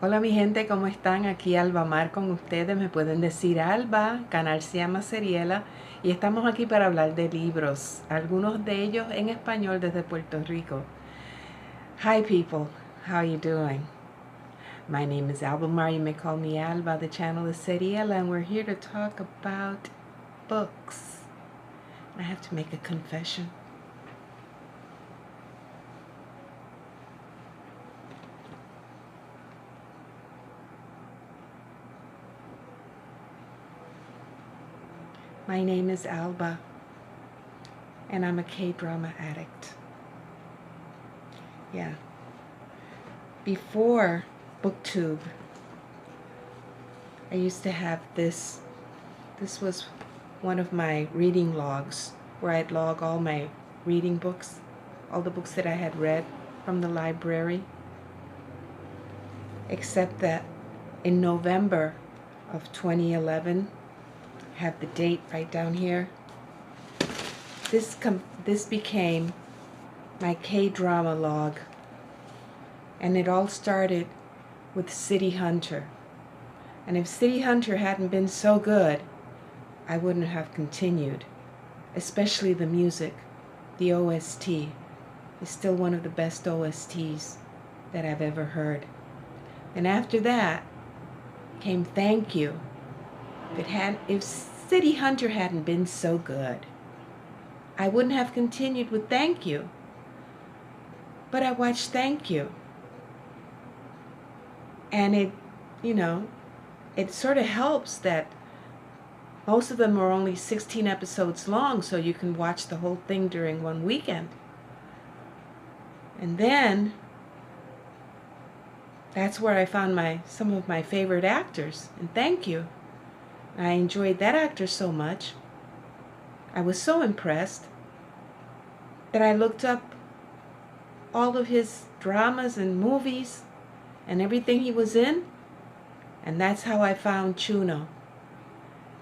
Hola mi gente, ¿cómo están? Aquí Alba Mar con ustedes. Me pueden decir Alba, canal se llama Seriela y estamos aquí para hablar de libros, algunos de ellos en español desde Puerto Rico. Hi people, how are you doing? My name is Alba Mar, you may call me Alba. The channel is Seriela and we're here to talk about books. I have to make a confession. My name is Alba and I'm a K-drama addict. Yeah. Before BookTube, I used to have this was one of my reading logs where I'd log all my reading books, all the books that I had read from the library, except that in November of 2011, I have the date right down here, this became my K-drama log, and it all started with City Hunter. And if City Hunter hadn't been so good, I wouldn't have continued, especially the music. The OST is still one of the best OSTs that I've ever heard. And after that came Thank You. If City Hunter hadn't been so good, I wouldn't have continued with Thank You. But I watched Thank You. And it sort of helps that most of them are only 16 episodes long, so you can watch the whole thing during one weekend. And then that's where I found some of my favorite actors, and Thank You. I enjoyed that actor so much. I was so impressed that I looked up all of his dramas and movies and everything he was in, and that's how I found Chuno.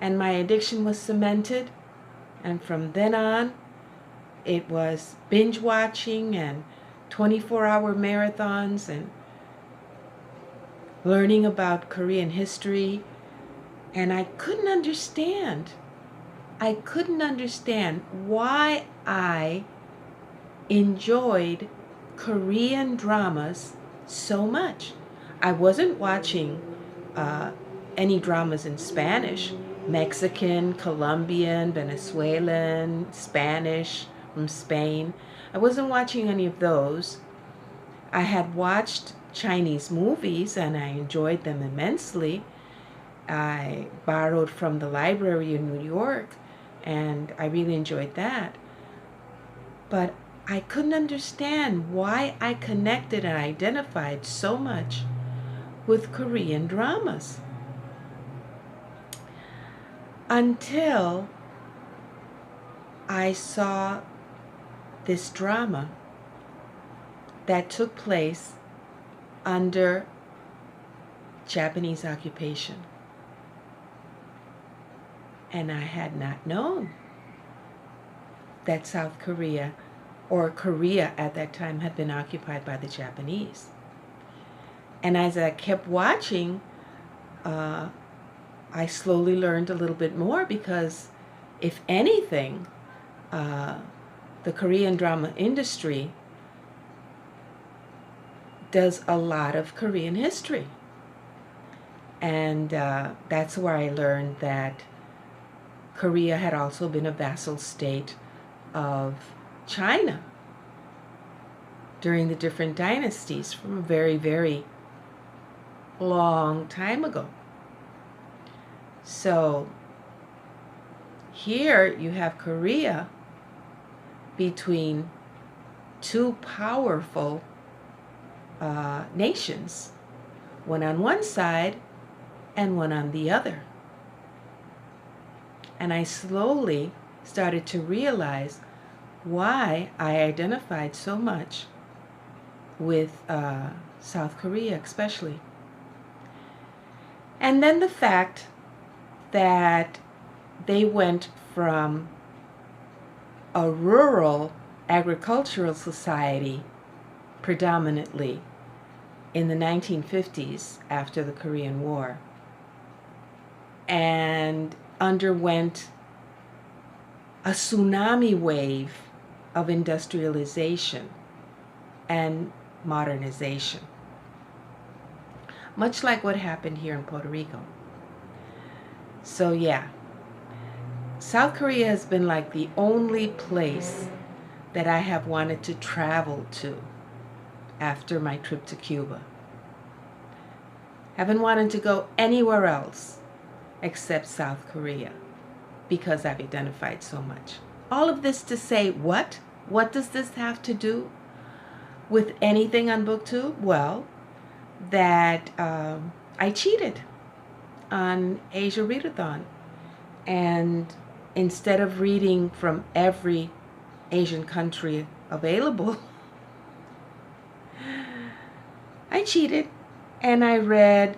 And my addiction was cemented, and from then on, it was binge watching and 24-hour marathons and learning about Korean history. And I couldn't understand why I enjoyed Korean dramas so much. I wasn't watching any dramas in Spanish. Mexican, Colombian, Venezuelan, Spanish from Spain. I wasn't watching any of those. I had watched Chinese movies and I enjoyed them immensely. I borrowed from the library in New York and I really enjoyed that. But I couldn't understand why I connected and identified so much with Korean dramas. Until I saw this drama that took place under Japanese occupation. And I had not known that South Korea, or Korea at that time, had been occupied by the Japanese. And as I kept watching, I slowly learned a little bit more because, if anything, the Korean drama industry does a lot of Korean history. And that's where I learned that Korea had also been a vassal state of China during the different dynasties from a very, very long time ago. So here you have Korea between two powerful nations, one on one side and one on the other. And I slowly started to realize why I identified so much with South Korea especially. And then the fact that they went from a rural agricultural society predominantly in the 1950s after the Korean War and underwent a tsunami wave of industrialization and modernization, much like what happened here in Puerto Rico. So yeah, South Korea has been like the only place that I have wanted to travel to after my trip to Cuba. Haven't wanted to go anywhere else except South Korea because I've identified so much. All of this to say what? What does this have to do with anything on BookTube? Well, that I cheated on Asia Readathon. And instead of reading from every Asian country available, I cheated and I read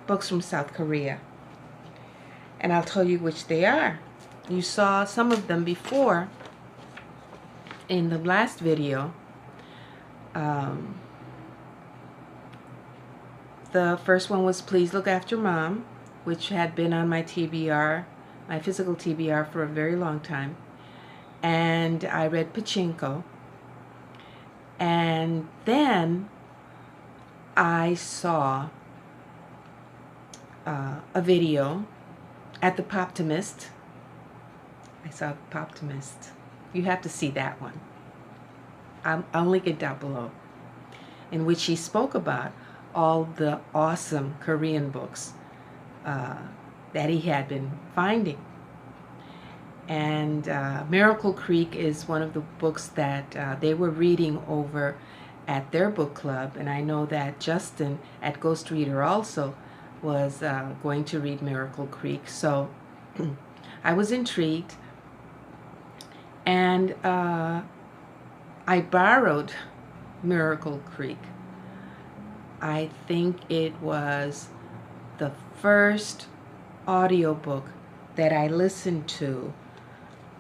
books from South Korea. And I'll tell you which they are. You saw some of them before in the last video. The first one was Please Look After Mom, which had been on my TBR, my physical TBR, for a very long time. And I read Pachinko. And then I saw a video at the Poptimist. I saw the Poptimist. You have to see that one. I'll link it down below, in which he spoke about all the awesome Korean books that he had been finding. And Miracle Creek is one of the books that they were reading over at their book club. And I know that Justin at Ghost Reader also was going to read Miracle Creek. So I was intrigued. And I borrowed Miracle Creek. I think it was the first audiobook that I listened to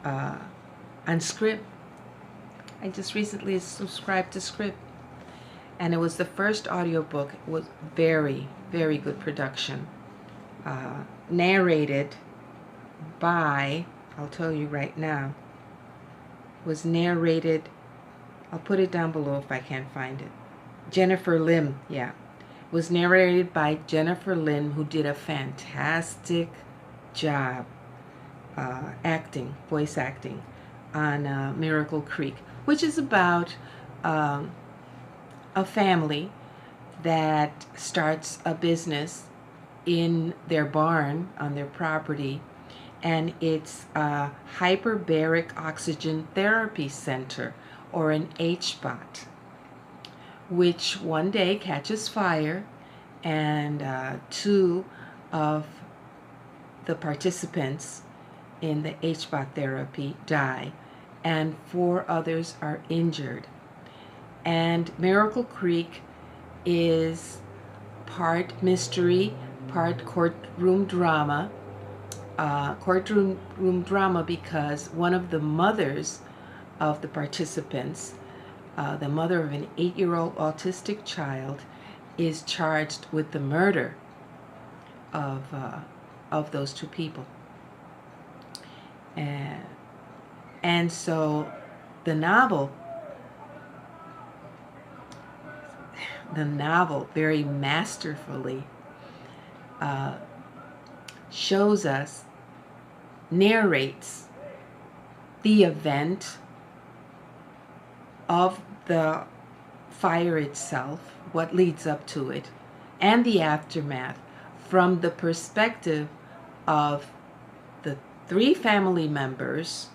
on Script. I just recently subscribed to Script, and it was the first audiobook. It was very, very good production. Narrated by, I'll tell you right now, was narrated, I'll put it down below if I can't find it. Jennifer Lim, yeah. It was narrated by Jennifer Lim, who did a fantastic job acting, voice acting, on Miracle Creek, which is about a family that starts a business in their barn on their property, and it's a hyperbaric oxygen therapy center, or an HBOT, which one day catches fire, and 2 of the participants in the HBOT therapy die, and 4 others are injured. And Miracle Creek is part mystery, part courtroom drama. Courtroom drama because one of the mothers of the participants, the mother of an 8-year-old autistic child, is charged with the murder of those 2 people. And so the novel very masterfully shows us, narrates the event of the fire itself, what leads up to it, and the aftermath from the perspective of the 3 family members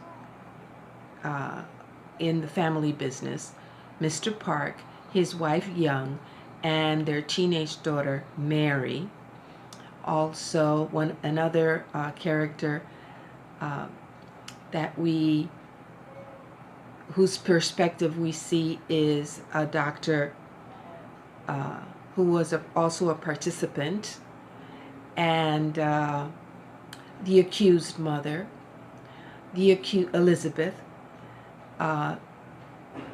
in the family business, Mr. Park, his wife Young, and their teenage daughter Mary. Also, another character whose perspective we see is a doctor who was also a participant, and the accused mother, Elizabeth,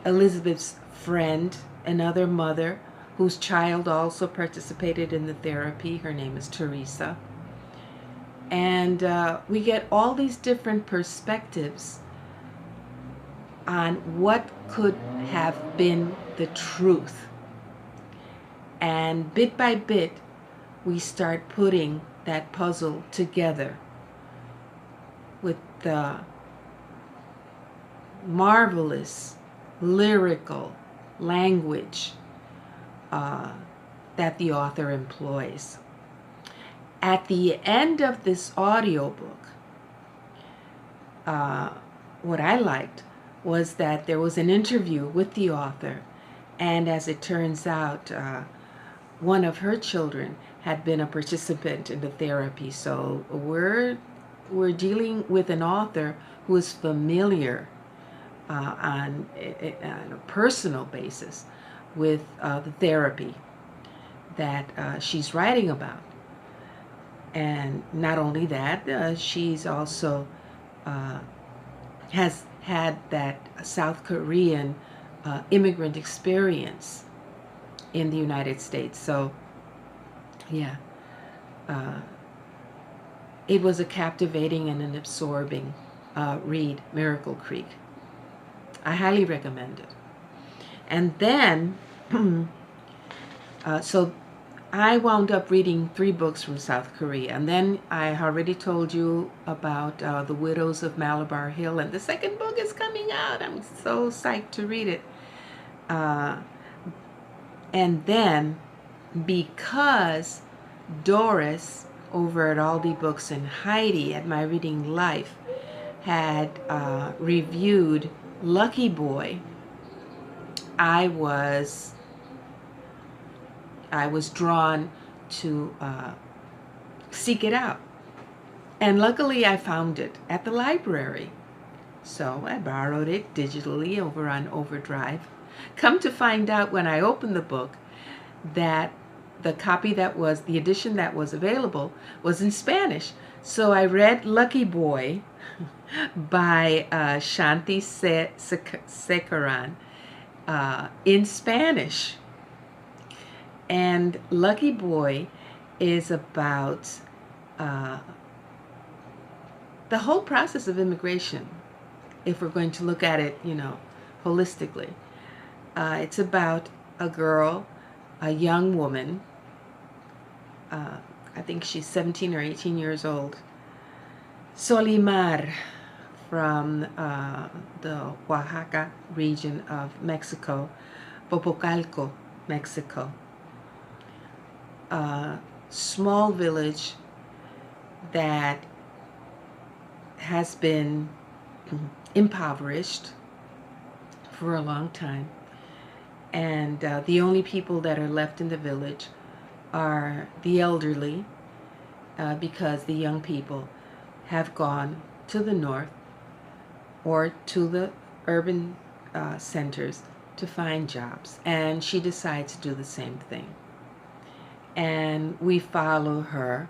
Elizabeth's friend, another mother whose child also participated in the therapy. Her name is Teresa. And we get all these different perspectives on what could have been the truth. And bit by bit, we start putting that puzzle together with the marvelous lyrical language that the author employs. At the end of this audiobook, what I liked was that there was an interview with the author, and as it turns out, one of her children had been a participant in the therapy. So we're dealing with an author who is familiar on a personal basis with the therapy that she's writing about. And not only that, she's also has had that South Korean immigrant experience in the United States. So, yeah, it was a captivating and an absorbing read, Miracle Creek. I highly recommend it. And then, so I wound up reading 3 books from South Korea. And then I already told you about The Widows of Malabar Hill. And the second book is coming out. I'm so psyched to read it. And then, because Doris over at Aldi Books and Heidi at My Reading Life had reviewed Lucky Boy, I was drawn to seek it out. And luckily I found it at the library. So I borrowed it digitally over on Overdrive. Come to find out when I opened the book that the edition that was available was in Spanish. So I read Lucky Boy by Shanti Sekaran in Spanish. And Lucky Boy is about the whole process of immigration, if we're going to look at it, holistically. It's about a girl, a young woman, I think she's 17 or 18 years old, Solimar, from the Oaxaca region of Mexico, Popocalco, Mexico. A small village that has been impoverished for a long time, and the only people that are left in the village are the elderly, because the young people have gone to the north or to the urban centers to find jobs, and she decides to do the same thing. And we follow her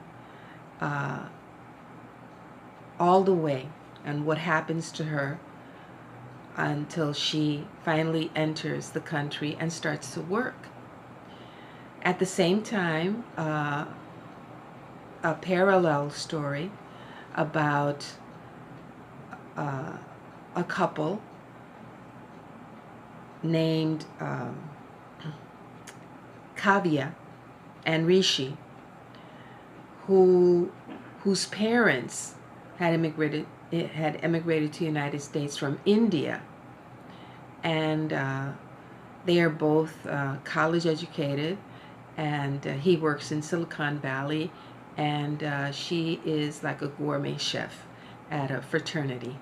all the way, and what happens to her until she finally enters the country and starts to work. At the same time, a parallel story about a couple named Kavya and Rishi, whose parents had emigrated to the United States from India, and they are both college educated, and he works in Silicon Valley, and she is like a gourmet chef at a fraternity,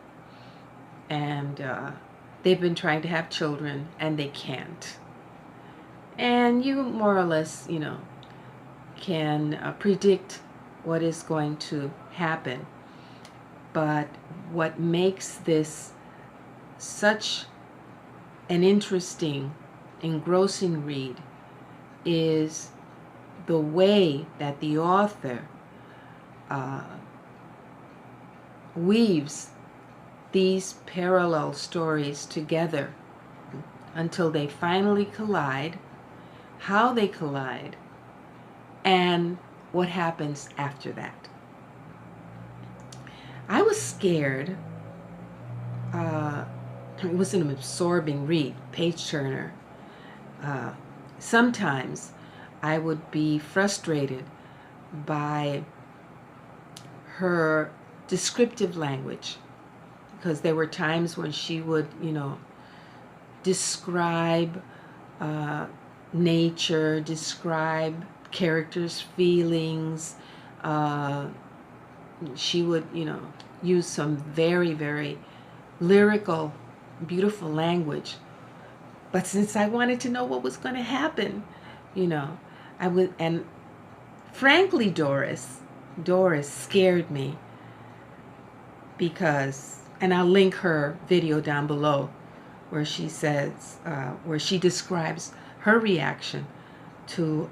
and they've been trying to have children and they can't. And you more or less, can predict what is going to happen. But what makes this such an interesting, engrossing read is the way that the author weaves these parallel stories together until they finally collide. how they collide, and what happens after that. I was scared. It was an absorbing read, page turner. Sometimes I would be frustrated by her descriptive language, because there were times when she would, describe nature, describe characters' feelings. She would, use some very, very lyrical, beautiful language. But since I wanted to know what was going to happen, I would, and frankly, Doris scared me because, and I'll link her video down below where she says, where she describes her reaction to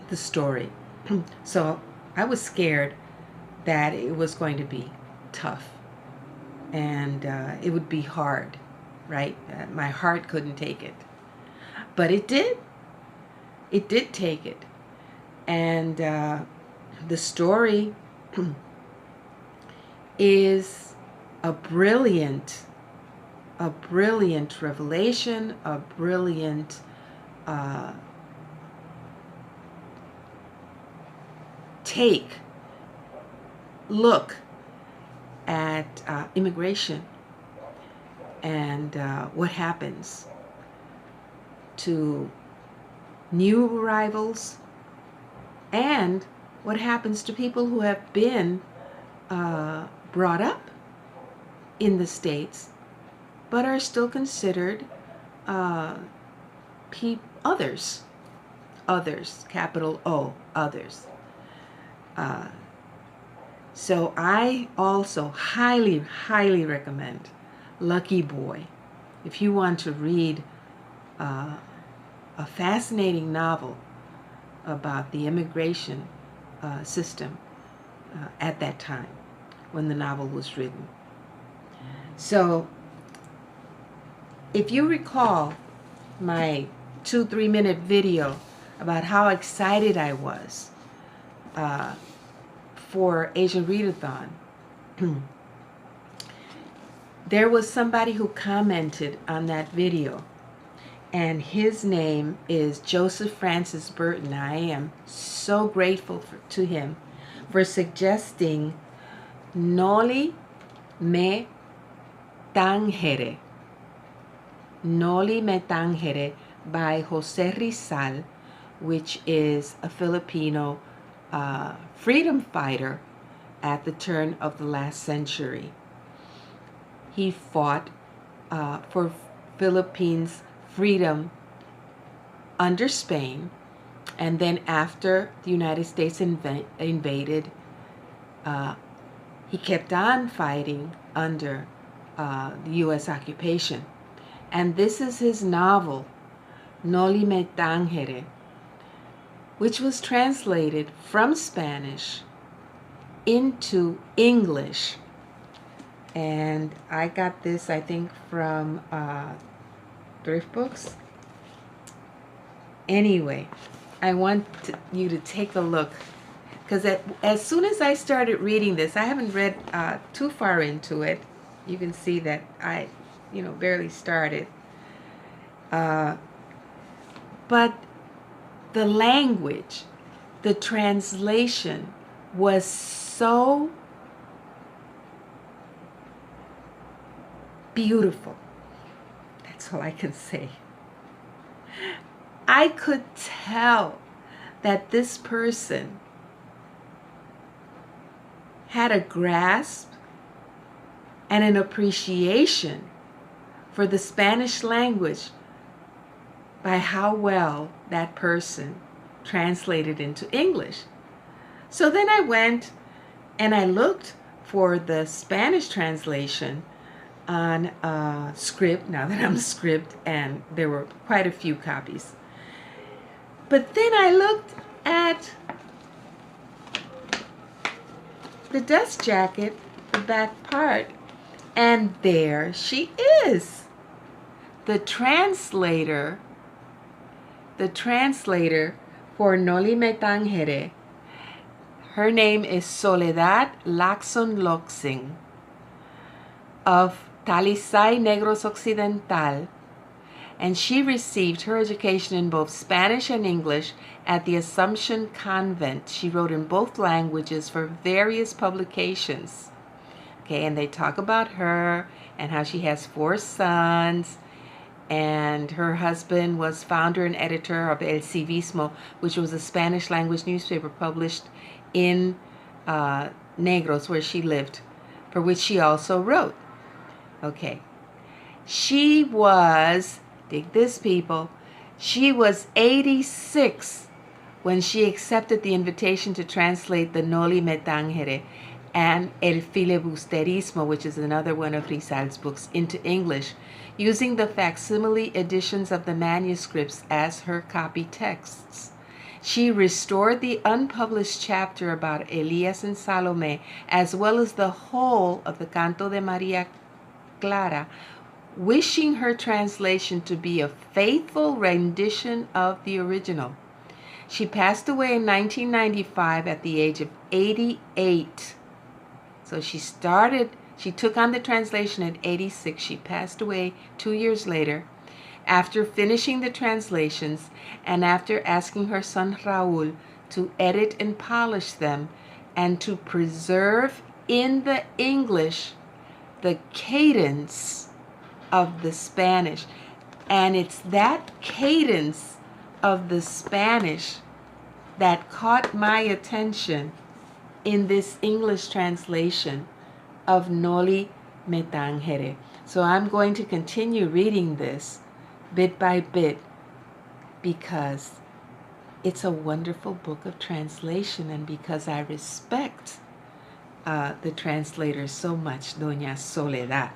the story. So I was scared that it was going to be tough and it would be hard, right? My heart couldn't take it. But it did. It did take it. And the story is a brilliant revelation, a brilliant look at immigration and what happens to new arrivals and what happens to people who have been brought up in the States but are still considered others, capital O, others. So I also highly, highly recommend Lucky Boy. If you want to read a fascinating novel about the immigration system at that time when the novel was written. So if you recall my 2-3 minute video about how excited I was for Asian Readathon, there was somebody who commented on that video, and his name is Joseph Francis Burton. I am so grateful to him for suggesting Noli Me Tangere. Noli Me Tangere by Jose Rizal, which is a Filipino freedom fighter at the turn of the last century. He fought for Philippines' freedom under Spain, and then after the United States invaded, he kept on fighting under the U.S. occupation. And this is his novel, Noli Me Tangere, which was translated from Spanish into English. And I got this, I think, from Thrift Books. Anyway, I want you to take a look, because as soon as I started reading this, I haven't read too far into it. You can see that I, barely started. But the language, the translation was so beautiful. That's all I can say. I could tell that this person had a grasp and an appreciation for the Spanish language by how well that person translated into English. So then I went and I looked for the Spanish translation on Script, now that I'm Script, and there were quite a few copies. But then I looked at the dust jacket, the back part, and there she is. The translator the translator for Noli Me Tangere, her name is Soledad Lacson Loxing of Talisay Negros Occidental, and she received her education in both Spanish and English at the Assumption Convent. She wrote in both languages for various publications. Okay, and they talk about her and how she has 4 sons, and her husband was founder and editor of El Civismo, which was a Spanish language newspaper published in Negros, where she lived, for which she also wrote. Okay, she was, dig this people, she was 86 when she accepted the invitation to translate the Noli Me Tangere and El Filibusterismo, which is another one of Rizal's books, into English, using the facsimile editions of the manuscripts as her copy texts. She restored the unpublished chapter about Elias and Salome, as well as the whole of the Canto de Maria Clara, wishing her translation to be a faithful rendition of the original. She passed away in 1995 at the age of 88. So she took on the translation at 86. She passed away 2 years later. After finishing the translations and after asking her son Raúl to edit and polish them and to preserve in the English the cadence of the Spanish. And it's that cadence of the Spanish that caught my attention in this English translation of Noli Me Tangere. So I'm going to continue reading this bit by bit because it's a wonderful book of translation, and because I respect the translator so much, Doña Soledad.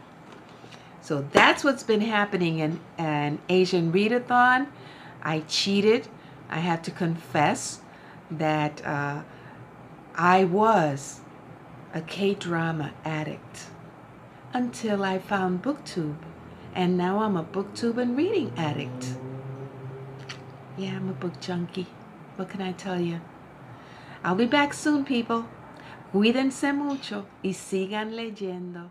So that's what's been happening in an Asian readathon. I cheated. I have to confess that I was a K-drama addict until I found BookTube. And now I'm a BookTube and reading addict. Yeah, I'm a book junkie. What can I tell you? I'll be back soon, people. Cuídense mucho y sigan leyendo.